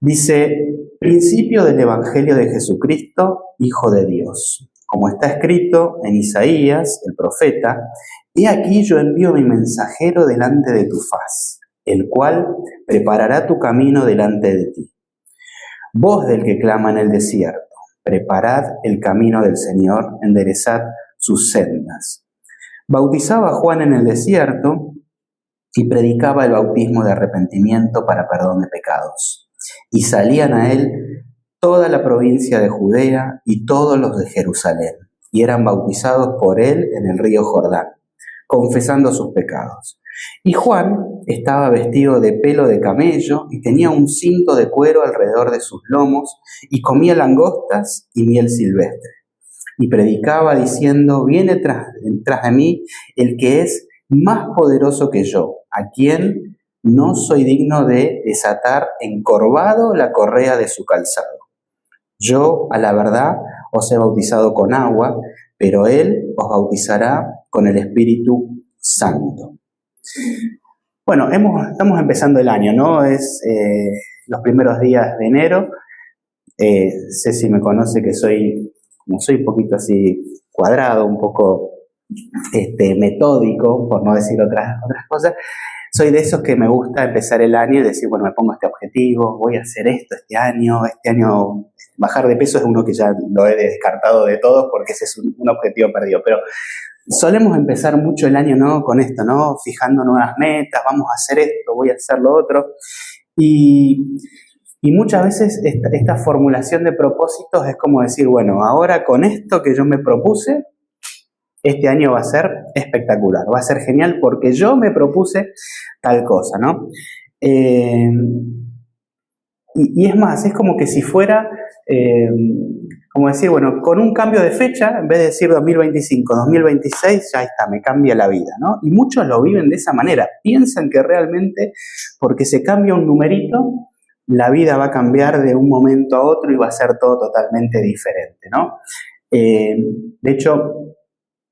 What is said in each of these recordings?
Dice, principio del Evangelio de Jesucristo, Hijo de Dios. Como está escrito en Isaías, el profeta, he aquí yo envío mi mensajero delante de tu faz, el cual preparará tu camino delante de ti. Voz del que clama en el desierto, preparad el camino del Señor, enderezad sus sendas. Bautizaba Juan en el desierto y predicaba el bautismo de arrepentimiento para perdón de pecados. Y salían a él toda la provincia de Judea y todos los de Jerusalén, y eran bautizados por él en el río Jordán, confesando sus pecados. Y Juan estaba vestido de pelo de camello y tenía un cinto de cuero alrededor de sus lomos y comía langostas y miel silvestre. Y predicaba diciendo, viene tras de mí el que es más poderoso que yo, a quien no soy digno de desatar encorvado la correa de su calzado. Yo, a la verdad, os he bautizado con agua, pero él os bautizará con el Espíritu Santo. Bueno, estamos empezando el año, ¿no? Es los primeros días de enero. Ceci me conoce que soy un poquito así cuadrado, un poco metódico, por no decir otras cosas. Soy de esos que me gusta empezar el año y decir, bueno, me pongo este objetivo, voy a hacer esto este año bajar de peso es uno que ya lo he descartado de todos porque ese es un objetivo perdido, pero solemos empezar mucho el año, ¿no? Con esto, ¿no? Fijando nuevas metas, vamos a hacer esto, voy a hacer lo otro, y muchas veces esta formulación de propósitos es como decir, bueno, ahora con esto que yo me propuse, este año va a ser espectacular, va a ser genial porque yo me propuse tal cosa, ¿no? Y es más, es como que si fuera, como decir, bueno, con un cambio de fecha, en vez de decir 2025, 2026, ya está, me cambia la vida, ¿no? Y muchos lo viven de esa manera, piensan que realmente porque se cambia un numerito, la vida va a cambiar de un momento a otro y va a ser todo totalmente diferente, ¿no? De hecho,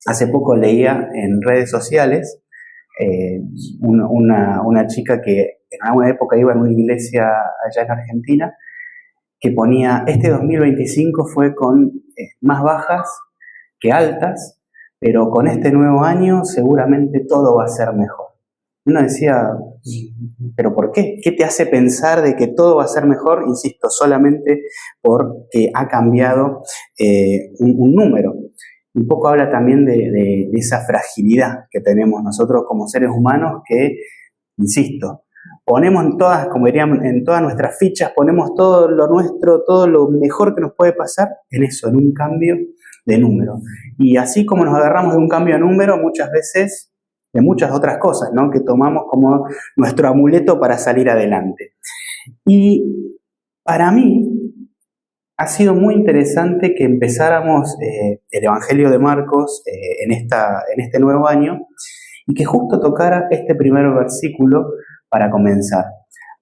hace poco leía en redes sociales una chica que en alguna época iba en una iglesia allá en Argentina, que ponía, este 2025 fue con más bajas que altas, pero con este nuevo año seguramente todo va a ser mejor. Uno decía, ¿pero por qué? ¿Qué te hace pensar de que todo va a ser mejor? Insisto, solamente porque ha cambiado un número. Un poco habla también de esa fragilidad que tenemos nosotros como seres humanos que, insisto, ponemos como dirían, en todas nuestras fichas, ponemos todo lo nuestro, todo lo mejor que nos puede pasar en eso, en un cambio de número. Y así como nos agarramos de un cambio de número, muchas veces de muchas otras cosas, ¿no? Que tomamos como nuestro amuleto para salir adelante. Y para mí ha sido muy interesante que empezáramos el Evangelio de Marcos en este nuevo año y que justo tocara este primer versículo para comenzar.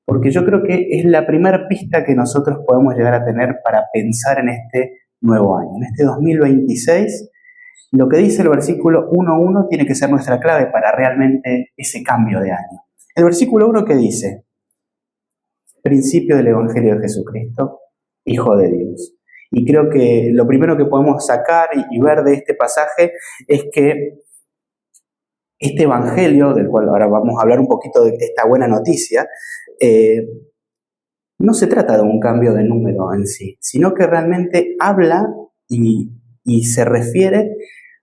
Porque yo creo que es la primera pista que nosotros podemos llegar a tener para pensar en este nuevo año. En este 2026, lo que dice el versículo 1.1 tiene que ser nuestra clave para realmente ese cambio de año. El versículo 1 que dice, principio del Evangelio de Jesucristo, Hijo de Dios. Y creo que lo primero que podemos sacar y ver de este pasaje es que este evangelio, del cual ahora vamos a hablar un poquito de esta buena noticia, no se trata de un cambio de número en sí, sino que realmente habla y se refiere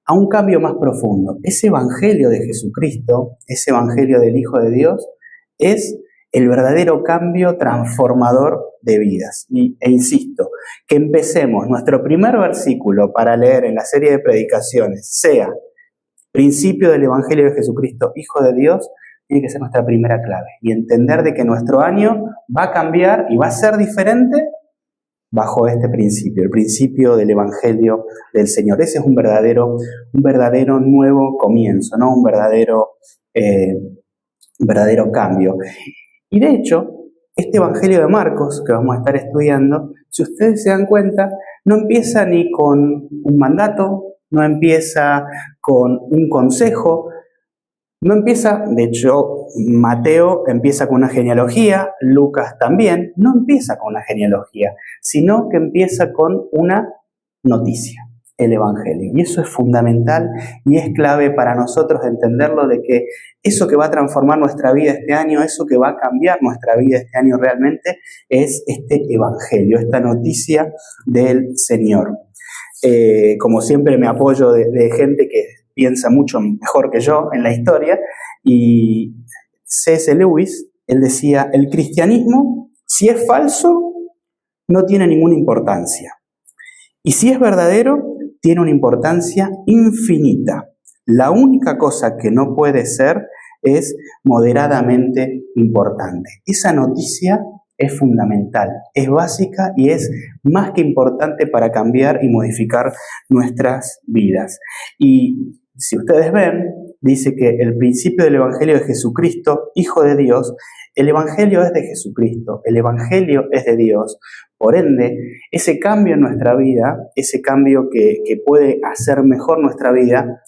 a un cambio más profundo. Ese evangelio de Jesucristo, ese evangelio del Hijo de Dios, es el verdadero cambio transformador de vidas. E insisto, que empecemos nuestro primer versículo para leer en la serie de predicaciones, sea principio del Evangelio de Jesucristo, Hijo de Dios, tiene que ser nuestra primera clave. Y entender de que nuestro año va a cambiar y va a ser diferente bajo este principio, el principio del Evangelio del Señor. Ese es un verdadero nuevo comienzo, ¿no? Un verdadero cambio. Y de hecho, este Evangelio de Marcos, que vamos a estar estudiando, si ustedes se dan cuenta, no empieza ni con un mandato, no empieza con un consejo, No empieza, de hecho, Mateo empieza con una genealogía, Lucas también, no empieza con una genealogía, sino que empieza con una noticia, el Evangelio. Y eso es fundamental y es clave para nosotros entenderlo, de que eso que va a transformar nuestra vida este año, eso que va a cambiar nuestra vida este año realmente, es este Evangelio, esta noticia del Señor. Como siempre me apoyo de gente que piensa mucho mejor que yo en la historia, y C.S. Lewis, él decía, el cristianismo, si es falso, no tiene ninguna importancia. Y si es verdadero, tiene una importancia infinita. La única cosa que no puede ser es moderadamente importante. Esa noticia es fundamental, es básica y es más que importante para cambiar y modificar nuestras vidas. Y si ustedes ven, dice que el principio del Evangelio de Jesucristo, Hijo de Dios, el Evangelio es de Jesucristo, el Evangelio es de Dios. Por ende, ese cambio en nuestra vida, ese cambio que puede hacer mejor nuestra vida,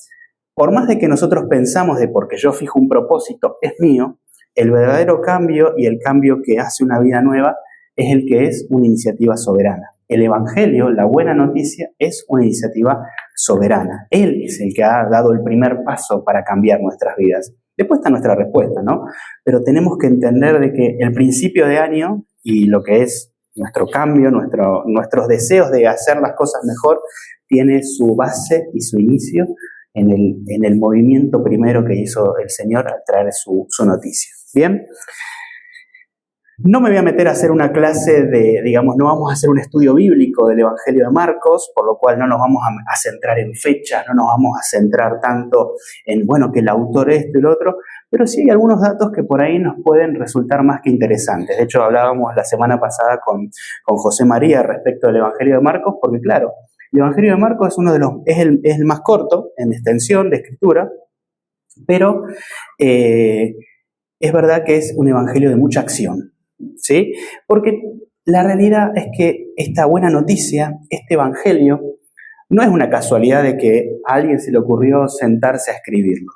por más de que nosotros pensamos de porque yo fijo un propósito, es mío, el verdadero cambio y el cambio que hace una vida nueva es el que es una iniciativa soberana. El Evangelio, la buena noticia, es una iniciativa soberana. Él es el que ha dado el primer paso para cambiar nuestras vidas. Después está nuestra respuesta, ¿no? Pero tenemos que entender de que el principio de año y lo que es nuestro cambio, nuestros deseos de hacer las cosas mejor, tiene su base y su inicio en el movimiento primero que hizo el Señor al traer su noticia. ¿Bien? No me voy a meter a hacer una clase no vamos a hacer un estudio bíblico del Evangelio de Marcos, por lo cual no nos vamos a centrar en fechas, no nos vamos a centrar tanto en, que el autor esto y lo otro, pero sí hay algunos datos que por ahí nos pueden resultar más que interesantes. De hecho, hablábamos la semana pasada con José María respecto del Evangelio de Marcos, porque claro, el Evangelio de Marcos es el más corto en extensión de escritura, pero es verdad que es un evangelio de mucha acción, ¿sí? Porque la realidad es que esta buena noticia, este evangelio, no es una casualidad de que a alguien se le ocurrió sentarse a escribirlo.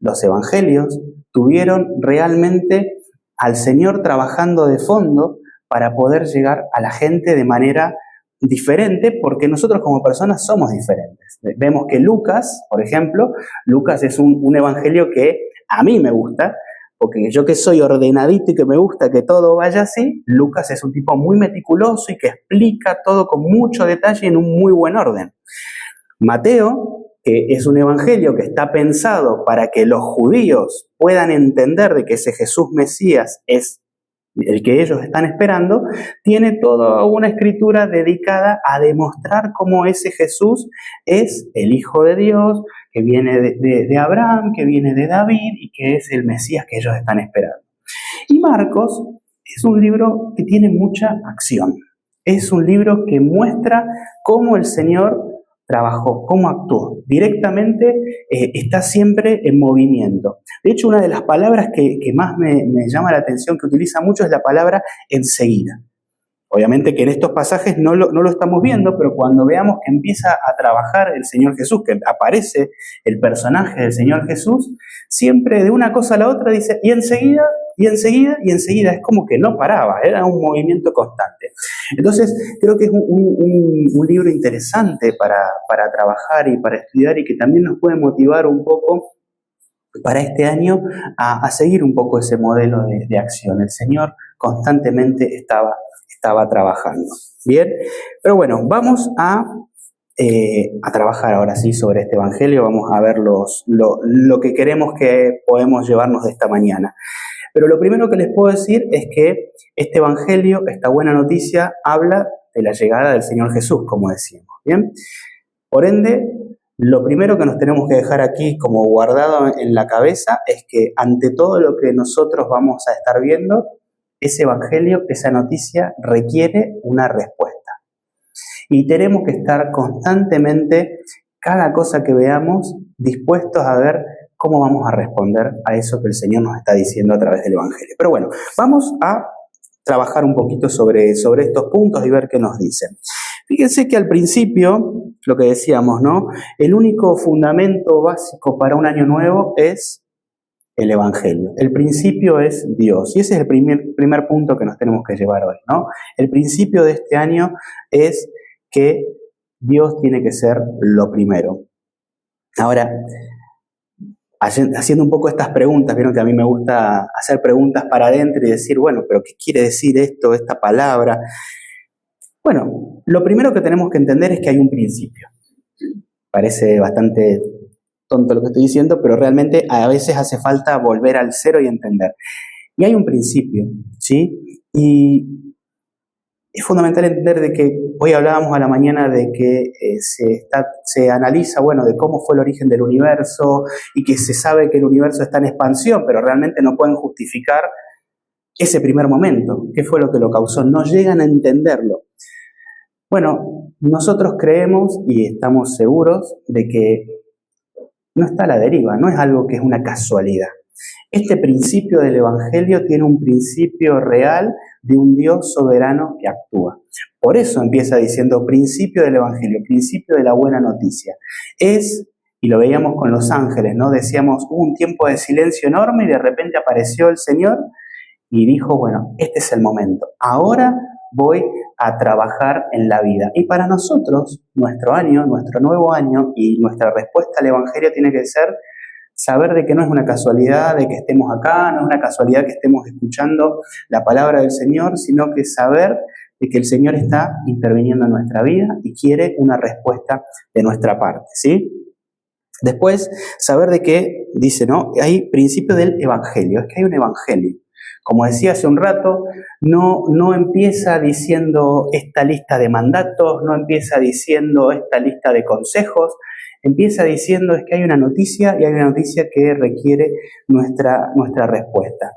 Los evangelios tuvieron realmente al Señor trabajando de fondo para poder llegar a la gente de manera diferente, porque nosotros como personas somos diferentes. Vemos que Lucas, por ejemplo, Lucas es un evangelio que a mí me gusta, porque yo que soy ordenadito y que me gusta que todo vaya así, Lucas es un tipo muy meticuloso y que explica todo con mucho detalle en un muy buen orden. Mateo, que es un evangelio que está pensado para que los judíos puedan entender de que ese Jesús Mesías es el que ellos están esperando, tiene toda una escritura dedicada a demostrar cómo ese Jesús es el Hijo de Dios, que viene de Abraham, que viene de David y que es el Mesías que ellos están esperando. Y Marcos es un libro que tiene mucha acción. Es un libro que muestra cómo el Señor trabajó, cómo actuó. Directamente está siempre en movimiento. De hecho, una de las palabras que más me llama la atención, que utiliza mucho, es la palabra enseguida. Obviamente que en estos pasajes no lo estamos viendo, pero cuando veamos que empieza a trabajar el Señor Jesús, que aparece el personaje del Señor Jesús, siempre de una cosa a la otra dice, y enseguida, y enseguida, y enseguida. Es como que no paraba, era un movimiento constante. Entonces, creo que es un libro interesante para trabajar y para estudiar, y que también nos puede motivar un poco para este año a seguir un poco ese modelo de acción. El Señor constantemente estaba trabajando. Bien, pero bueno, vamos a trabajar ahora sí sobre este evangelio. Vamos a ver lo que queremos que podemos llevarnos de esta mañana. Pero lo primero que les puedo decir es que este evangelio, esta buena noticia, habla de la llegada del Señor Jesús, como decíamos. Bien, por ende, lo primero que nos tenemos que dejar aquí como guardado en la cabeza es que ante todo lo que nosotros vamos a estar viendo, ese evangelio, esa noticia requiere una respuesta. Y tenemos que estar constantemente, cada cosa que veamos, dispuestos a ver cómo vamos a responder a eso que el Señor nos está diciendo a través del evangelio. Pero bueno, vamos a trabajar un poquito sobre estos puntos y ver qué nos dicen. Fíjense que al principio, lo que decíamos, ¿no? El único fundamento básico para un año nuevo es el Evangelio. El principio es Dios. Y ese es el primer punto que nos tenemos que llevar hoy, ¿no? El principio de este año es que Dios tiene que ser lo primero. Ahora, haciendo un poco estas preguntas, vieron que a mí me gusta hacer preguntas para adentro y decir, bueno, pero ¿qué quiere decir esto, esta palabra? Bueno, lo primero que tenemos que entender es que hay un principio. Parece bastante tonto lo que estoy diciendo, pero realmente a veces hace falta volver al cero y entender. Y hay un principio, ¿sí? Y es fundamental entender de que, hoy hablábamos a la mañana de que se analiza, bueno, de cómo fue el origen del universo y que se sabe que el universo está en expansión, pero realmente no pueden justificar ese primer momento. ¿Qué fue lo que lo causó? No llegan a entenderlo. Bueno, nosotros creemos y estamos seguros de que no está a la deriva, no es algo que es una casualidad. Este principio del Evangelio tiene un principio real de un Dios soberano que actúa. Por eso empieza diciendo principio del Evangelio, principio de la buena noticia. Y lo veíamos con los ángeles, ¿no? Decíamos, hubo un tiempo de silencio enorme y de repente apareció el Señor y dijo, bueno, este es el momento. Ahora voy a trabajar en la vida. Y para nosotros, nuestro año, nuestro nuevo año y nuestra respuesta al Evangelio tiene que ser saber de que no es una casualidad de que estemos acá, no es una casualidad que estemos escuchando la palabra del Señor, sino que saber de que el Señor está interviniendo en nuestra vida y quiere una respuesta de nuestra parte, ¿sí? Después, saber de que, dice, ¿no? Hay principio del Evangelio, es que hay un Evangelio. Como decía hace un rato, no empieza diciendo esta lista de mandatos, no empieza diciendo esta lista de consejos, empieza diciendo es que hay una noticia y hay una noticia que requiere nuestra respuesta.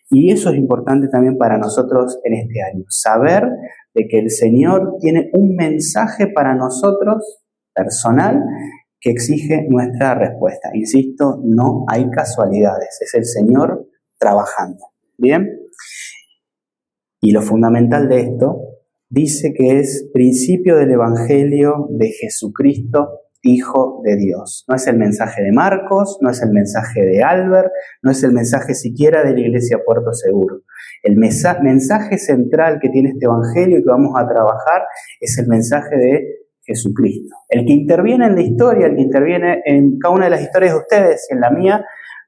Y eso es importante también para nosotros en este año, saber de que el Señor tiene un mensaje para nosotros personal que exige nuestra respuesta. Insisto, no hay casualidades, es el Señor trabajando. ¿Bien? Y lo fundamental de esto dice que es principio del Evangelio de Jesucristo, Hijo de Dios. No es el mensaje de Marcos, no es el mensaje de Albert, no es el mensaje siquiera de la Iglesia Puerto Seguro. El mensaje central que tiene este Evangelio y que vamos a trabajar es el mensaje de Jesucristo. El que interviene en la historia, el que interviene en cada una de las historias de ustedes y en la mía,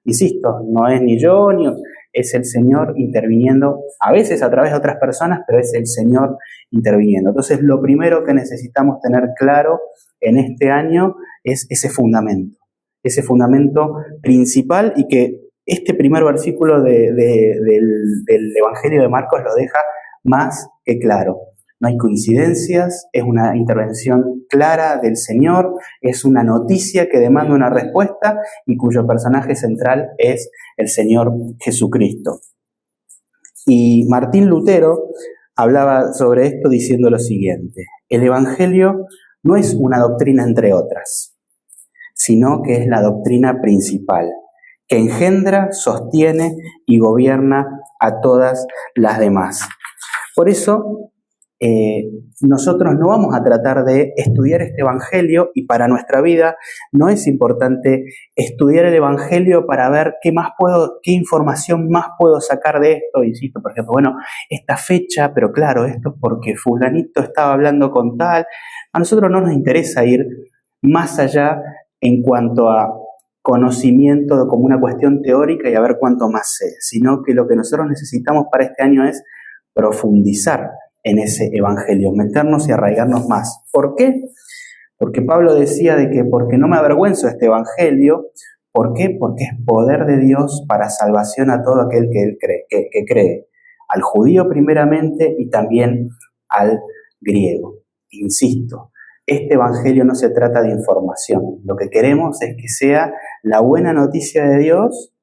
insisto, no es ni yo ni... Es el Señor interviniendo, a veces a través de otras personas, pero es el Señor interviniendo. Entonces, lo primero que necesitamos tener claro en este año es ese fundamento principal, y que este primer versículo del Evangelio de Marcos lo deja más que claro. No hay coincidencias, es una intervención clara del Señor, es una noticia que demanda una respuesta y cuyo personaje central es el Señor Jesucristo. Y Martín Lutero hablaba sobre esto diciendo lo siguiente: el Evangelio no es una doctrina entre otras, sino que es la doctrina principal, que engendra, sostiene y gobierna a todas las demás. Por eso, nosotros no vamos a tratar de estudiar este Evangelio, y para nuestra vida no es importante estudiar el Evangelio para ver qué información más puedo sacar de esto. Insisto, por ejemplo, bueno, esta fecha, pero claro, esto es porque fulanito estaba hablando con tal. A nosotros no nos interesa ir más allá en cuanto a conocimiento como una cuestión teórica y a ver cuánto más sé, sino que lo que nosotros necesitamos para este año es profundizar en ese Evangelio, meternos y arraigarnos más. ¿Por qué? Porque Pablo decía de que porque no me avergüenzo de este Evangelio. ¿Por qué? Porque es poder de Dios para salvación a todo aquel que cree, al judío primeramente y también al griego. Insisto, este Evangelio no se trata de información. Lo que queremos es que sea la buena noticia de Dios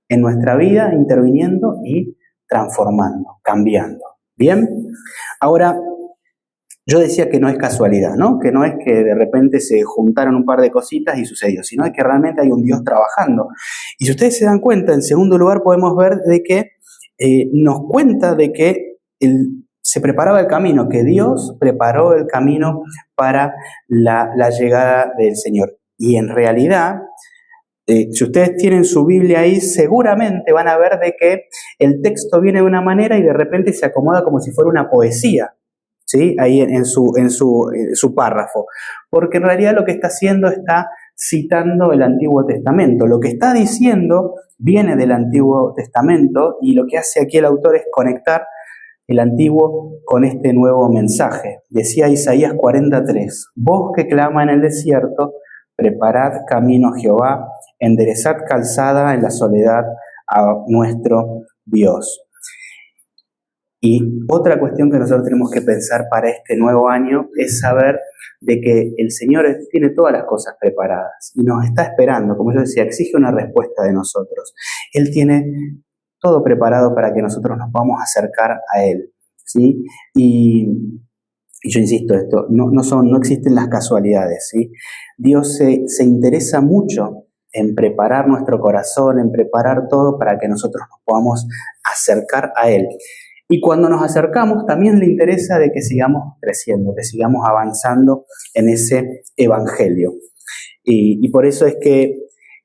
en nuestra vida, interviniendo y transformando, cambiando. ¿Bien? Ahora, yo decía que no es casualidad, ¿no? Que no es que de repente se juntaron un par de cositas y sucedió, sino es que realmente hay un Dios trabajando. Y si ustedes se dan cuenta, en segundo lugar podemos ver de que nos cuenta de que se preparaba el camino, que Dios preparó el camino para la llegada del Señor. Y en realidad, Si ustedes tienen su Biblia ahí, seguramente van a ver de que el texto viene de una manera y de repente se acomoda como si fuera una poesía, ¿sí? Ahí en su párrafo. Porque en realidad lo que está haciendo está citando el Antiguo Testamento. Lo que está diciendo viene del Antiguo Testamento y lo que hace aquí el autor es conectar el Antiguo con este nuevo mensaje. Decía Isaías 43, voz que clama en el desierto, preparad camino a Jehová, enderezad calzada en la soledad a nuestro Dios. Y otra cuestión que nosotros tenemos que pensar para este nuevo año es saber de que el Señor tiene todas las cosas preparadas y nos está esperando, como yo decía, exige una respuesta de nosotros. Él tiene todo preparado para que nosotros nos podamos acercar a Él, ¿sí? Y yo insisto, esto no existen las casualidades, ¿sí? Dios se interesa mucho en preparar nuestro corazón, en preparar todo para que nosotros nos podamos acercar a Él. Y cuando nos acercamos, también le interesa de que sigamos creciendo, que sigamos avanzando en ese evangelio. Y por eso es que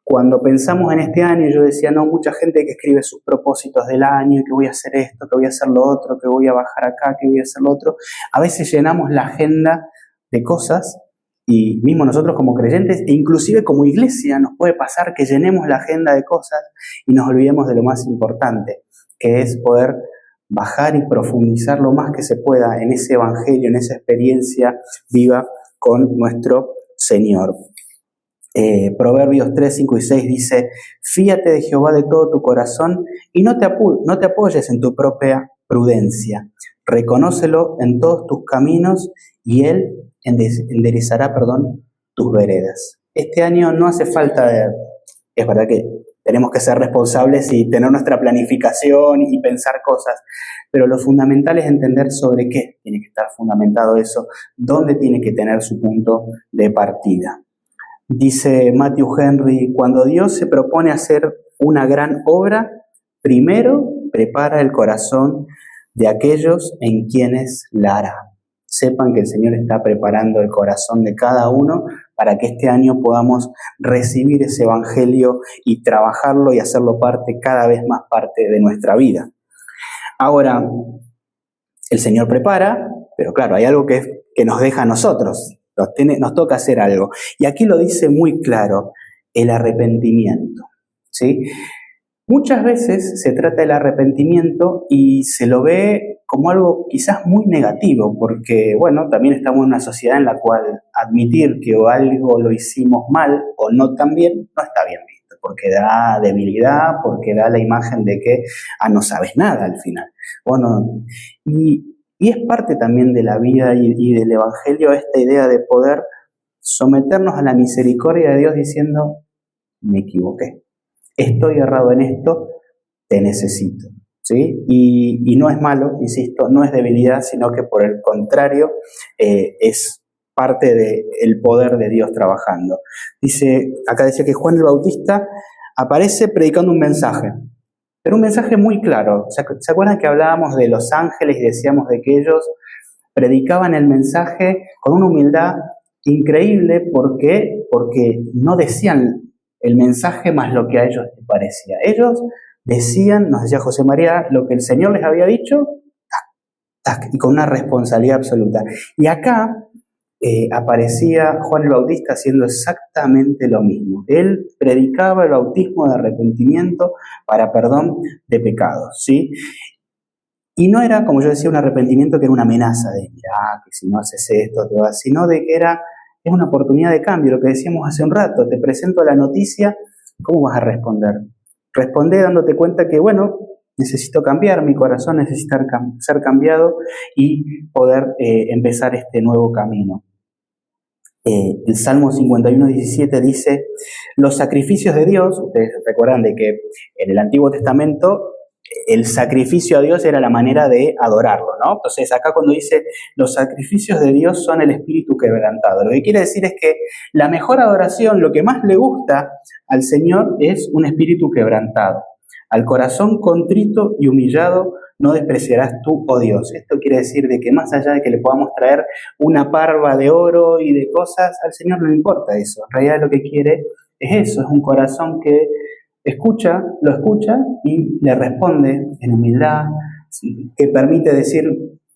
cuando pensamos en este año, yo decía, no, mucha gente que escribe sus propósitos del año, que voy a hacer esto, que voy a hacer lo otro, que voy a bajar acá, que voy a hacer lo otro. A veces llenamos la agenda de cosas y mismo nosotros como creyentes, e inclusive como iglesia, nos puede pasar que llenemos la agenda de cosas y nos olvidemos de lo más importante, que es poder bajar y profundizar lo más que se pueda en ese evangelio, en esa experiencia viva con nuestro Señor. Proverbios 3, 5 y 6 dice, fíate de Jehová de todo tu corazón y no te apoyes en tu propia prudencia. Reconócelo en todos tus caminos y Él enderezará, tus veredas. Este año no hace falta, es verdad que tenemos que ser responsables y tener nuestra planificación y pensar cosas, pero lo fundamental es entender sobre qué tiene que estar fundamentado eso, dónde tiene que tener su punto de partida. Dice Matthew Henry, cuando Dios se propone hacer una gran obra, primero prepara el corazón de aquellos en quienes la hará. Sepan que el Señor está preparando el corazón de cada uno para que este año podamos recibir ese evangelio y trabajarlo y hacerlo cada vez más parte de nuestra vida. Ahora, el Señor prepara, pero claro, hay algo que nos deja a nosotros. Nos toca hacer algo. Y aquí lo dice muy claro, el arrepentimiento, ¿sí? Muchas veces se trata del arrepentimiento y se lo ve como algo quizás muy negativo, porque, bueno, también estamos en una sociedad en la cual admitir que algo lo hicimos mal o no tan bien, no está bien visto, porque da debilidad, porque da la imagen de que no sabes nada al final. Bueno, y es parte también de la vida y del evangelio esta idea de poder someternos a la misericordia de Dios diciendo, me equivoqué, estoy errado en esto, te necesito, ¿sí? Y no es malo, insisto, no es debilidad, sino que por el contrario es parte del poder de Dios trabajando. Acá decía que Juan el Bautista aparece predicando un mensaje, pero un mensaje muy claro. ¿Se acuerdan que hablábamos de los ángeles y decíamos de que ellos predicaban el mensaje con una humildad increíble? ¿Por qué? Porque no decían el mensaje más lo que a ellos les parecía. Ellos decían, nos decía José María, lo que el Señor les había dicho, y con una responsabilidad absoluta. Y acá aparecía Juan el Bautista haciendo exactamente lo mismo. Él predicaba el bautismo de arrepentimiento para perdón de pecados, ¿sí? Y no era, como yo decía, un arrepentimiento que era una amenaza de, mira, que si no haces esto te vas, sino de que es una oportunidad de cambio, lo que decíamos hace un rato, te presento la noticia, ¿cómo vas a responder? Responde dándote cuenta que, bueno, necesito cambiar, mi corazón necesita ser cambiado y poder empezar este nuevo camino. El Salmo 51:17 dice, los sacrificios de Dios, ustedes recuerdan de que en el Antiguo Testamento el sacrificio a Dios era la manera de adorarlo, ¿no? Entonces acá cuando dice los sacrificios de Dios son el espíritu quebrantado, lo que quiere decir es que la mejor adoración, lo que más le gusta al Señor es un espíritu quebrantado. Al corazón contrito y humillado no despreciarás tú, oh Dios. Esto quiere decir de que más allá de que le podamos traer una parva de oro y de cosas, al Señor no le importa eso. En realidad lo que quiere es eso, es un corazón que lo escucha y le responde en humildad, que permite decir,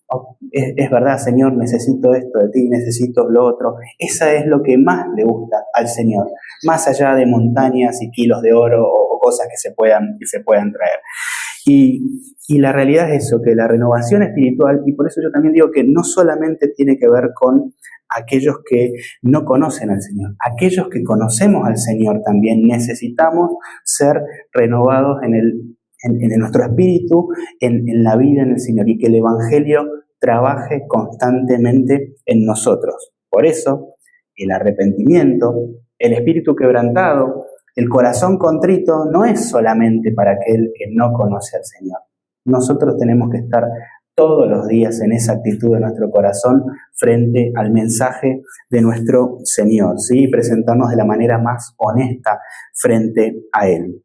oh, es verdad, Señor, necesito esto de ti, necesito lo otro. Esa es lo que más le gusta al Señor, más allá de montañas y kilos de oro o cosas que se puedan traer. Y la realidad es eso, que la renovación espiritual, y por eso yo también digo que no solamente tiene que ver con aquellos que no conocen al Señor, aquellos que conocemos al Señor también necesitamos ser renovados en nuestro espíritu, en la vida en el Señor, y que el Evangelio trabaje constantemente en nosotros. Por eso, el arrepentimiento, el espíritu quebrantado, el corazón contrito no es solamente para aquel que no conoce al Señor. Nosotros tenemos que estar todos los días en esa actitud de nuestro corazón frente al mensaje de nuestro Señor, ¿sí? Presentarnos de la manera más honesta frente a Él.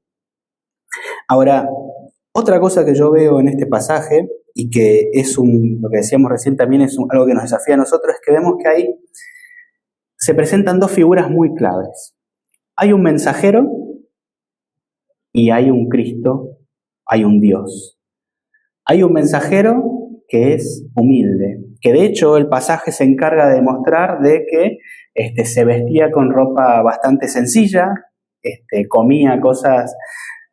Ahora, otra cosa que yo veo en este pasaje, y que es lo que decíamos recién también es algo que nos desafía a nosotros, es que vemos que ahí se presentan dos figuras muy claves. Hay un mensajero y hay un Cristo, hay un Dios. Hay un mensajero que es humilde, que de hecho el pasaje se encarga de demostrar de que se vestía con ropa bastante sencilla, comía cosas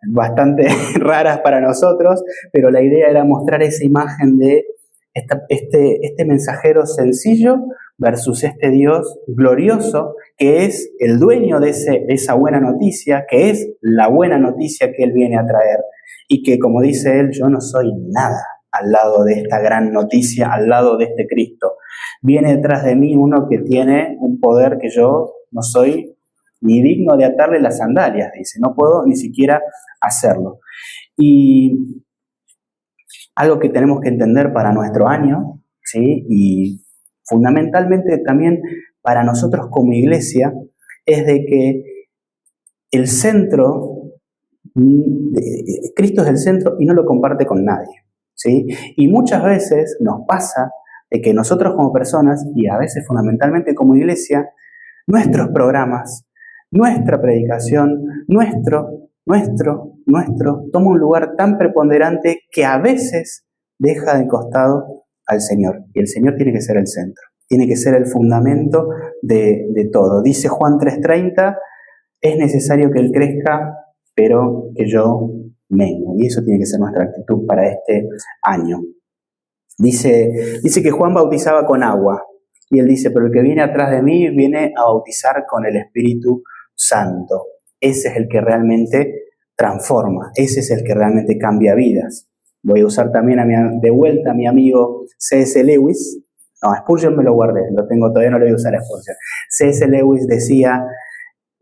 bastante raras para nosotros, pero la idea era mostrar esa imagen de este mensajero sencillo versus este Dios glorioso que es el dueño de esa buena noticia, que es la buena noticia que Él viene a traer y que, como dice Él, yo no soy nada al lado de esta gran noticia, al lado de este Cristo. Viene detrás de mí uno que tiene un poder que yo no soy ni digno de atarle las sandalias, dice, no puedo ni siquiera hacerlo. Y algo que tenemos que entender para nuestro año, ¿sí? Y fundamentalmente también para nosotros como iglesia, es de que el centro, Cristo es el centro y no lo comparte con nadie, ¿sí? Y muchas veces nos pasa de que nosotros como personas, y a veces fundamentalmente como iglesia, nuestros programas, nuestra predicación, nuestro, toma un lugar tan preponderante que a veces deja de costado al Señor. Y el Señor tiene que ser el centro, tiene que ser el fundamento de todo. Dice Juan 3:30, es necesario que Él crezca, pero que yo mengue. Y eso tiene que ser nuestra actitud para este año. Dice que Juan bautizaba con agua. Y Él dice, pero el que viene atrás de mí viene a bautizar con el Espíritu Santo. Ese es el que realmente transforma, ese es el que realmente cambia vidas. Voy a usar también de vuelta a mi amigo C.S. Lewis. No, Spurgeon me lo guardé, lo tengo, todavía no lo voy a usar a Spurgeon. C.S. Lewis decía,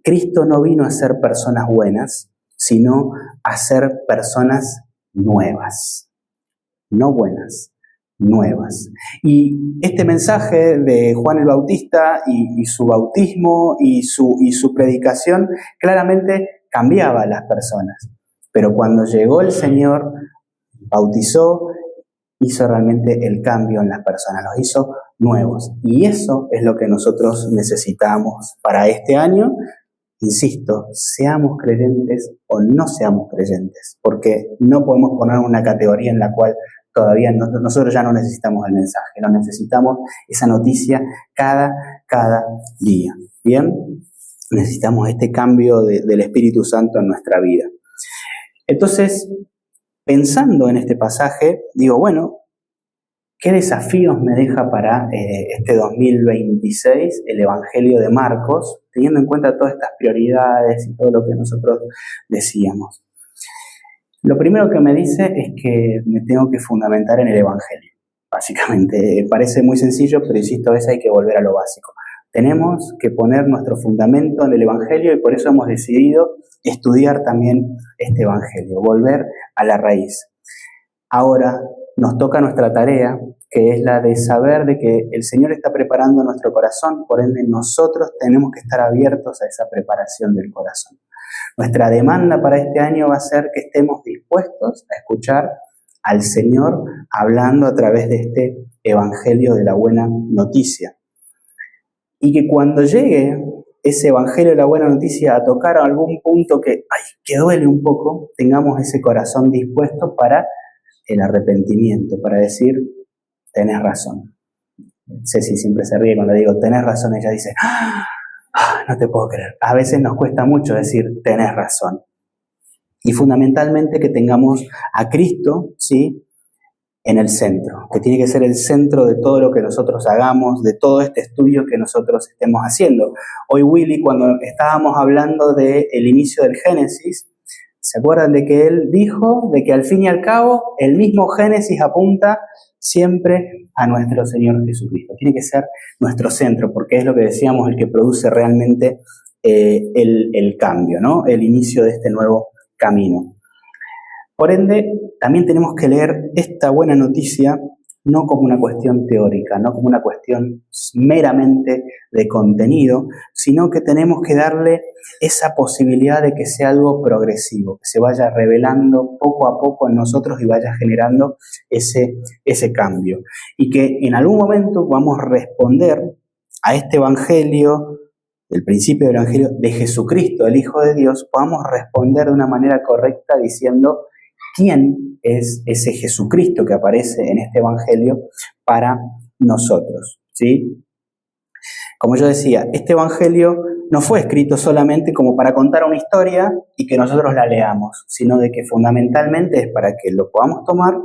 Cristo no vino a ser personas buenas, sino a ser personas nuevas. No buenas, nuevas. Y este mensaje de Juan el Bautista y su bautismo y su predicación claramente cambiaba a las personas. Pero cuando llegó el Señor, bautizó, hizo realmente el cambio en las personas, los hizo nuevos. Y eso es lo que nosotros necesitamos para este año. Insisto, seamos creyentes o no seamos creyentes, porque no podemos poner una categoría en la cual todavía nosotros ya no necesitamos el mensaje, no necesitamos esa noticia cada día. ¿Bien? Necesitamos este cambio del Espíritu Santo en nuestra vida. Entonces, pensando en este pasaje, digo, bueno, ¿qué desafíos me deja para este 2026 el Evangelio de Marcos, teniendo en cuenta todas estas prioridades y todo lo que nosotros decíamos? Lo primero que me dice es que me tengo que fundamentar en el Evangelio. Básicamente, parece muy sencillo, pero insisto, a veces hay que volver a lo básico. Tenemos que poner nuestro fundamento en el Evangelio y por eso hemos decidido estudiar también este Evangelio, volver a la raíz. Ahora nos toca nuestra tarea, que es la de saber de que el Señor está preparando nuestro corazón, por ende nosotros tenemos que estar abiertos a esa preparación del corazón. Nuestra demanda para este año va a ser que estemos dispuestos a escuchar al Señor hablando a través de este Evangelio de la buena noticia. Y que cuando llegue ese evangelio de la buena noticia a tocar algún punto que duele un poco, tengamos ese corazón dispuesto para el arrepentimiento, para decir, tenés razón. Ceci siempre se ríe cuando digo, tenés razón, ella dice, no te puedo creer. A veces nos cuesta mucho decir, tenés razón. Y fundamentalmente que tengamos a Cristo, ¿sí?, en el centro, que tiene que ser el centro de todo lo que nosotros hagamos, de todo este estudio que nosotros estemos haciendo. Hoy Willy, cuando estábamos hablando del inicio del Génesis, ¿se acuerdan de que él dijo de que al fin y al cabo el mismo Génesis apunta siempre a nuestro Señor Jesucristo? Tiene que ser nuestro centro, porque es lo que decíamos, el que produce realmente el cambio, ¿no? El inicio de este nuevo camino. Por ende, también tenemos que leer esta buena noticia no como una cuestión teórica, no como una cuestión meramente de contenido, sino que tenemos que darle esa posibilidad de que sea algo progresivo, que se vaya revelando poco a poco en nosotros y vaya generando ese cambio. Y que en algún momento vamos a responder a este evangelio, el principio del evangelio de Jesucristo, el Hijo de Dios, podamos responder de una manera correcta diciendo quién es ese Jesucristo que aparece en este evangelio para nosotros, ¿sí? Como yo decía, este evangelio no fue escrito solamente como para contar una historia y que nosotros la leamos, sino de que fundamentalmente es para que lo podamos tomar,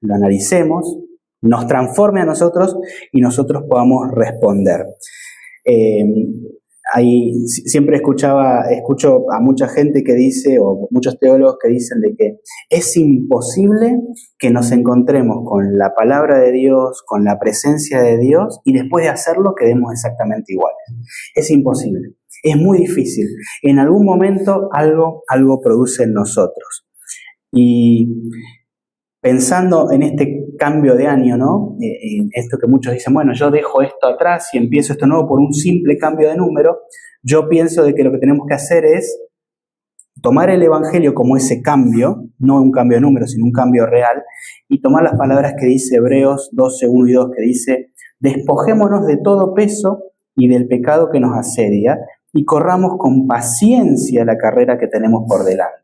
lo analicemos, nos transforme a nosotros y nosotros podamos responder. Siempre escucho a mucha gente que dice, o muchos teólogos que dicen de que es imposible que nos encontremos con la palabra de Dios, con la presencia de Dios, y después de hacerlo quedemos exactamente iguales. Es imposible, es muy difícil. En algún momento algo produce en nosotros. Y pensando en este cambio de año, ¿no? En esto que muchos dicen, bueno, yo dejo esto atrás y empiezo esto nuevo por un simple cambio de número, yo pienso de que lo que tenemos que hacer es tomar el evangelio como ese cambio, no un cambio de número, sino un cambio real, y tomar las palabras que dice Hebreos 12, 1 y 2, que dice, despojémonos de todo peso y del pecado que nos asedia, y corramos con paciencia la carrera que tenemos por delante.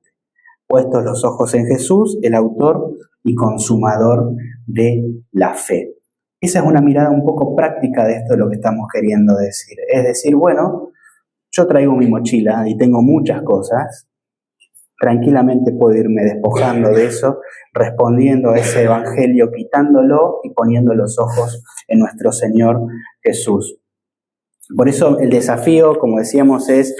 Puestos los ojos en Jesús, el autor y consumador de la fe. Esa es una mirada un poco práctica de esto de lo que estamos queriendo decir. Es decir, bueno, yo traigo mi mochila y tengo muchas cosas, tranquilamente puedo irme despojando de eso, respondiendo a ese evangelio, quitándolo y poniendo los ojos en nuestro Señor Jesús. Por eso el desafío, como decíamos, es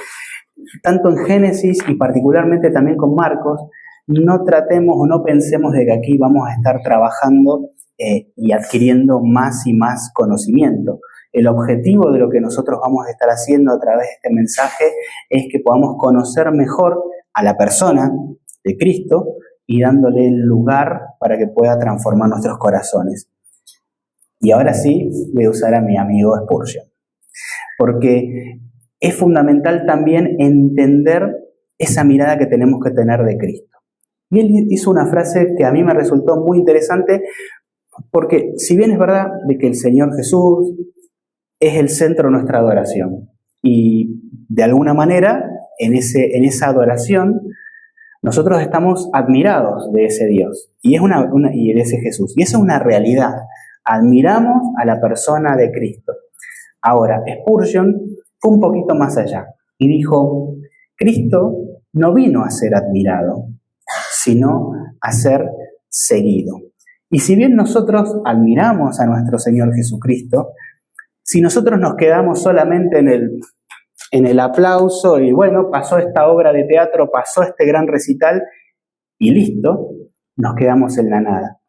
tanto en Génesis y particularmente también con Marcos, no tratemos o no pensemos de que aquí vamos a estar trabajando y adquiriendo más y más conocimiento. El objetivo de lo que nosotros vamos a estar haciendo a través de este mensaje es que podamos conocer mejor a la persona de Cristo y dándole el lugar para que pueda transformar nuestros corazones. Y ahora sí voy a usar a mi amigo Spurgeon, porque es fundamental también entender esa mirada que tenemos que tener de Cristo. Y él hizo una frase que a mí me resultó muy interesante, porque si bien es verdad de que el Señor Jesús es el centro de nuestra adoración, y de alguna manera en esa adoración nosotros estamos admirados de ese Dios y de ese Jesús, y eso es una realidad. Admiramos a la persona de Cristo. Ahora, Spurgeon fue un poquito más allá y dijo, Cristo no vino a ser admirado, sino a ser seguido. Y si bien nosotros admiramos a nuestro Señor Jesucristo, si nosotros nos quedamos solamente en el aplauso y bueno, pasó esta obra de teatro, pasó este gran recital y listo, nos quedamos en la nada.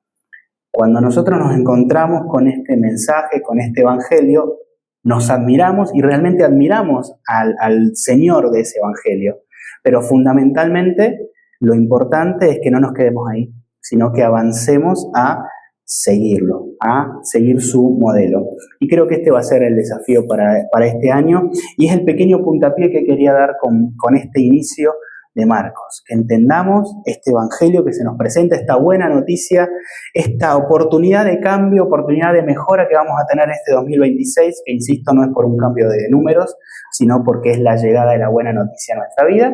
Cuando nosotros nos encontramos con este mensaje, con este evangelio, nos admiramos y realmente admiramos al Señor de ese evangelio. Pero fundamentalmente lo importante es que no nos quedemos ahí, sino que avancemos a seguirlo, a seguir su modelo. Y creo que este va a ser el desafío para este año y es el pequeño puntapié que quería dar con este inicio de Marcos, que entendamos este evangelio que se nos presenta, esta buena noticia, esta oportunidad de cambio, oportunidad de mejora que vamos a tener este 2026, que insisto, no es por un cambio de números, sino porque es la llegada de la buena noticia a nuestra vida,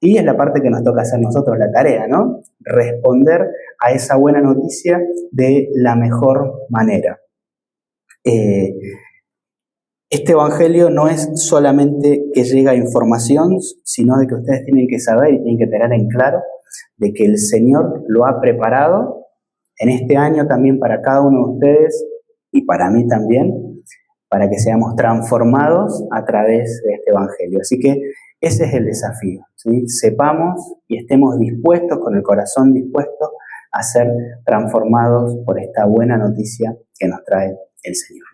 y es la parte que nos toca hacer nosotros, la tarea, ¿no? Responder a esa buena noticia de la mejor manera. Este evangelio no es solamente que llega información, sino de que ustedes tienen que saber y tienen que tener en claro de que el Señor lo ha preparado en este año también para cada uno de ustedes y para mí también, para que seamos transformados a través de este evangelio. Así que ese es el desafío, ¿sí? Sepamos y estemos dispuestos, con el corazón dispuesto, a ser transformados por esta buena noticia que nos trae el Señor.